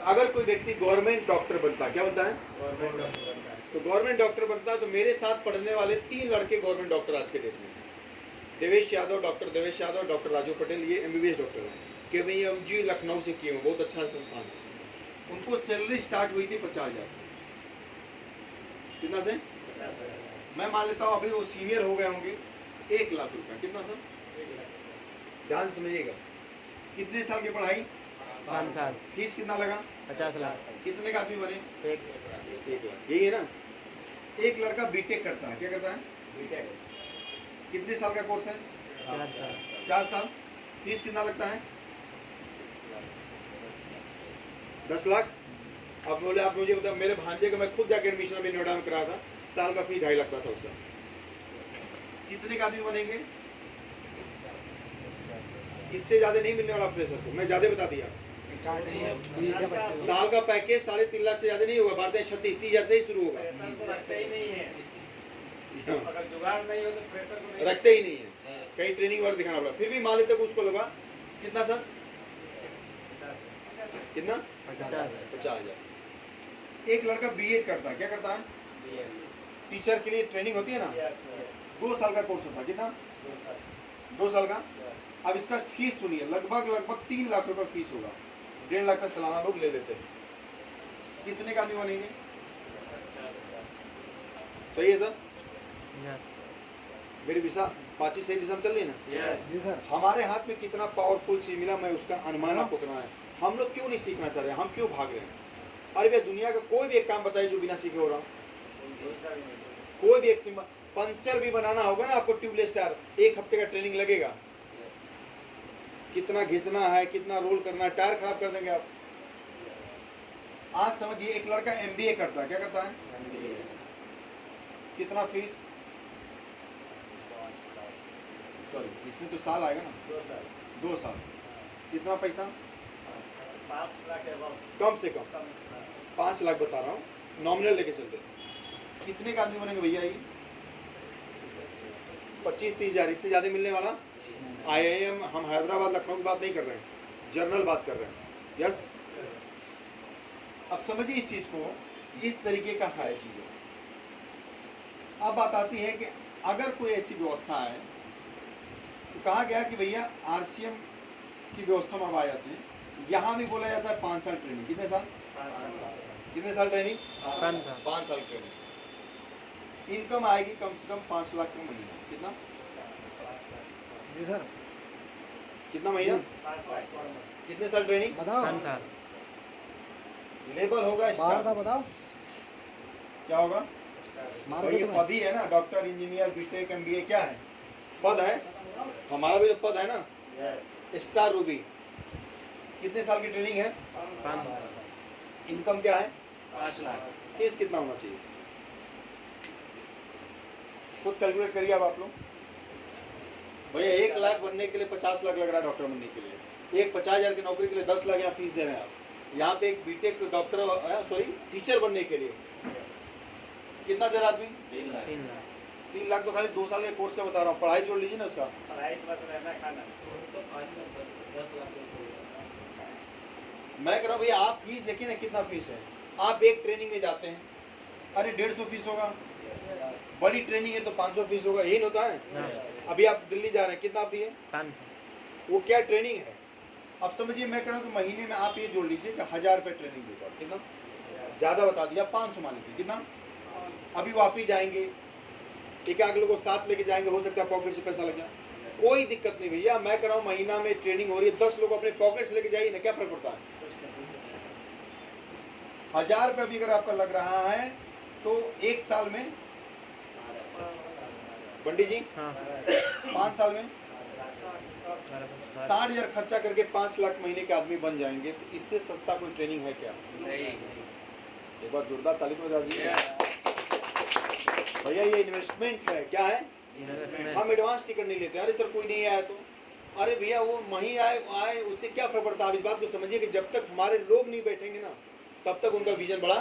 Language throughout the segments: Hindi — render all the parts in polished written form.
अगर कोई व्यक्ति गवर्नमेंट डॉक्टर बनता है, क्या बनता है? तो गवर्नमेंट डॉक्टर बनता है तो मेरे साथ पढ़ने वाले 3 लड़के गवर्नमेंट डॉक्टर आज के डेट में, देवेश यादव, डॉक्टर देवेश यादव, डॉक्टर राजू पटेल, ये MBBS डॉक्टर हैं। KVMG लखनऊ से किए हुए, बहुत अच्छा संस्थान है। उनको सैलरी स्टार्ट हुई थी 50,000 से। कितना से? 50,000। मैं मान लेता हूँ अभी वो सीनियर हो गए होंगे, 1 लाख रुपया। कितना सर? ध्यान समझिएगा। कितने साल की पढ़ाई? 5 साल। फीस कितना लगा? 50 लाख। कितने का आदमी बने? 1 लाख। यही है ना। एक लड़का बीटेक करता है, क्या करता है? बीटेक। कितने साल का कोर्स है? 4 साल। 4 साल। फीस कितना लगता है? 10 लाख। अब बोले आप मुझे बताओ, मेरे भांजे का मैं खुद जाकर एडमिशन अभी नोएडा में करा था, साल का फी 2.5 लाख का था उसका। कितने का आदमी बनेंगे? इससे ज्यादा नहीं मिलने वाला फ्रेशर को, मैं ज्यादा बता दिया। साल का पैकेज 3.5 लाख से ज्यादा नहीं होगा, 32-36-30,000 से ही शुरू होगा। अगर जुगाड़ नहीं हो तो प्रेशर को नहीं रखते ही नहीं है, कहीं ट्रेनिंग और दिखाना पड़ा। फिर भी मान लेते उसको लगा कितना सर? कितना? 50,000। एक लड़का BEd करता है, क्या करता है? टीचर के लिए ट्रेनिंग होती है ना, 2 साल का कोर्स होता है। कितना? 2 साल का। अब इसका फीस सुनिए, लगभग 3 लाख रुपए फीस होगा। 1.5 लाख का सालाना लोग ले लेते हैं। कितने का आदमी बनेंगे? सही है सर? मेरी बातचीत सही दिशा में चल रही है ना? जी सर। हमारे हाथ में कितना पावरफुल चीज मिला, मैं उसका अनुमान आपको करना है। हम लोग क्यों नहीं सीखना चाह रहे हैं? हम क्यों भाग रहे हैं? अरे भैया, दुनिया का कोई भी एक काम बताइए जो बिना सीखे हो रहा। कोई भी एक सिंबल, पंचर भी बनाना होगा ना आपको, ट्यूबलेस टायर, 1 हफ्ते का ट्रेनिंग लगेगा। कितना घिसना है, कितना रोल करना है, टायर खराब कर देंगे आप। आज समझिए, एक लड़का MBA करता है, क्या करता है? कितना फीस? सॉरी, इसमें तो साल आएगा ना। 2 साल। कितना पैसा? 5 लाख कम से कम 5 लाख बता रहा हूँ, नॉमिनल लेके चलते। कितने का आदमी बनेंगे भैया? ये 25-30 हजार, इससे ज्यादा मिलने वाला? IIM, हम हैदराबाद लखनऊ की बात नहीं कर रहे हैं, जनरल बात कर रहे हैं। यस। अब समझिए इस चीज को, इस तरीके का है चीजें। अब बात आती है कि अगर कोई ऐसी व्यवस्था है तो कहा गया कि भैया RCM की व्यवस्था में अब आ जाते हैं। यहाँ भी बोला जाता है 5 साल ट्रेनिंग। कितने साल? 5 साल ट्रेनिंग। 5 साल ट्रेनिंग। इनकम आएगी कम से कम 5 लाख का महीना। कितना? जी सर। कितना महीना? 5 लाख। कितने साल ट्रेनिंग? बताओ। 5 साल। लेवल होगा स्टार। बताओ क्या होगा? ये पद ही है ना, डॉक्टर, इंजीनियर, बीटेक, MBA, क्या है? पद है। हमारा भी तो पद है ना, स्टार रूबी। कितने साल की ट्रेनिंग है? 5 साल। इनकम क्या है? 5 लाख। फीस कितना होना चाहिए? खुद कैलकुलेट करिए अब आप लोग। भैया 1 लाख बनने के लिए 50 लाख लग रहा है डॉक्टर बनने के लिए। एक 50,000 की नौकरी के लिए 10 लाख यहाँ फीस दे रहे हैं आप। यहाँ पे एक बीटेक डॉक्टर, सॉरी टीचर बनने के लिए कितना दे रहा आदमी? 3 लाख। 3 लाख तो खाली 2 साल के कोर्स का बता रहा हूँ, पढ़ाई जोड़ लीजिए ना उसका। पढ़ाई प्लस रहना खाना। मैं कह रहा हूँ भैया, आप फीस देखिए ना, कितना फीस है। आप एक ट्रेनिंग में जाते हैं, अरे 150 फीस होगा। बड़ी ट्रेनिंग है तो 500 फीस होगा, यही होता है। अभी आप दिल्ली जा रहे हैं, कितना आप दिए? 500। वो क्या ट्रेनिंग है? अब समझिए, मैं कह रहा हूँ तो महीने में आप ये जोड़ लीजिए कि 1000 रुपये ट्रेनिंग देगा। कितना? ज़्यादा बता दिया, 500 मान लीजिए। कितना? अभी वापिस जाएंगे, एक आग लोगों को साथ लेके जाएंगे, हो सकता है पॉकेट से पैसा लग जाए, कोई दिक्कत नहीं भैया। मैं कह रहा हूँ महीना में ट्रेनिंग हो रही है, 10 लोग अपने पॉकेट से लेके जाइए ना, क्या फर्क पड़ता है? 1000 रुपये भी अगर आपका लग रहा है तो 1 साल में, पंडित जी, 5 साल में 60,000 खर्चा करके 5 लाख महीने के आदमी बन जाएंगे। तो इससे सस्ता कोई ट्रेनिंग है क्या? नहीं। एक बार जोरदार ताली तो बजा दीजिए भैया। ये इन्वेस्टमेंट है। क्या है? हम एडवांस टिकट नहीं लेते। अरे सर कोई नहीं आया तो, अरे भैया वो वहीं आए उससे क्या फर्क पड़ता है? आप इस बात को समझिए कि जब तक हमारे लोग नहीं बैठेंगे ना, तब तक उनका विजन बड़ा।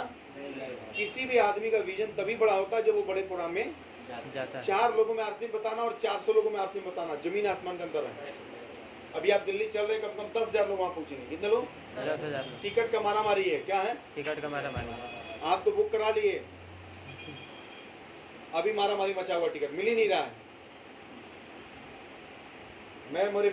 किसी भी आदमी का विजन तभी बड़ा होता है जब वो बड़े प्रोग्राम में जाता है। 4 लोगों में RCM बताना और 400 लोगों में RCM बताना, जमीन आसमान का अंतर है। अभी आप दिल्ली चल रहे हैं, कम से कम 10,000 लोग वहाँ पहुँचेंगे। कितने लोग? 10,000 टिकट का मारा मारी है, क्या है? टिकट का मारा मारी। आप तो बुक करा लिए, अभी मारा मारी मचा हुआ, टिकट मिल ही नहीं रहा है। मैं मेरे